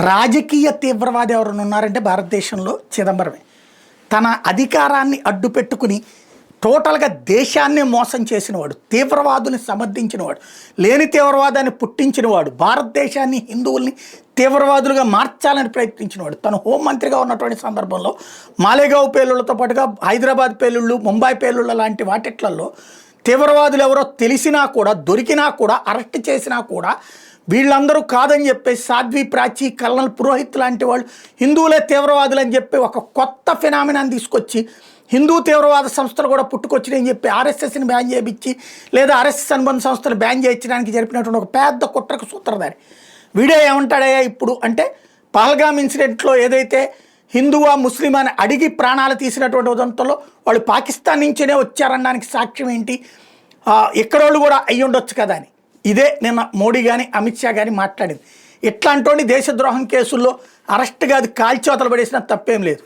రాజకీయ తీవ్రవాది ఎవరైనా ఉన్నారంటే భారతదేశంలో చిదంబరమే. తన అధికారాన్ని అడ్డు పెట్టుకుని టోటల్గా దేశాన్నే మోసం చేసినవాడు, తీవ్రవాదుని సమర్థించినవాడు, లేని తీవ్రవాదాన్ని పుట్టించినవాడు, భారతదేశాన్ని హిందువుల్ని తీవ్రవాదులుగా మార్చాలని ప్రయత్నించినవాడు. తను హోంమంత్రిగా ఉన్నటువంటి సందర్భంలో మాలేగావ్ పేలుళ్లతో పాటుగా హైదరాబాద్ పేలుళ్ళు, ముంబై పేలుళ్ళ లాంటి వాటిట్లలో తీవ్రవాదులు ఎవరో తెలిసినా కూడా, దొరికినా కూడా, అరెస్ట్ చేసినా కూడా వీళ్ళందరూ కాదని చెప్పేసి సాధ్వి, ప్రాచి, కల్నల్ పురోహిత్ లాంటి వాళ్ళు హిందువులే తీవ్రవాదులు అని చెప్పి ఒక కొత్త ఫినామినాన్ని తీసుకొచ్చి హిందూ తీవ్రవాద సంస్థలు కూడా పుట్టుకొచ్చినాయని చెప్పి ఆర్ఎస్ఎస్ని బ్యాన్ చేయించి లేదా ఆర్ఎస్ఎస్ అనుబంధ సంస్థలు బ్యాన్ చేయించడానికి జరిపినటువంటి ఒక పెద్ద కుట్రకు సూత్రధారి వీడియో ఏమంటాడయ్యా ఇప్పుడు అంటే, పహల్గామ్ ఇన్సిడెంట్లో ఏదైతే హిందువా ముస్లిం అని అడిగి ప్రాణాలు తీసినటువంటి ఉదంతంలో వాళ్ళు పాకిస్తాన్ నుంచేనే వచ్చారనడానికి సాక్ష్యం ఏంటి, ఎక్కడోళ్ళు కూడా అయ్యి ఉండొచ్చు కదా అని. ఇదే నిన్న మోడీ కానీ అమిత్ షా కానీ మాట్లాడింది. ఇట్లాంటి దేశద్రోహం కేసుల్లో అరెస్ట్ కాదు కాల్చోతలు పడేసినా తప్పేం లేదు.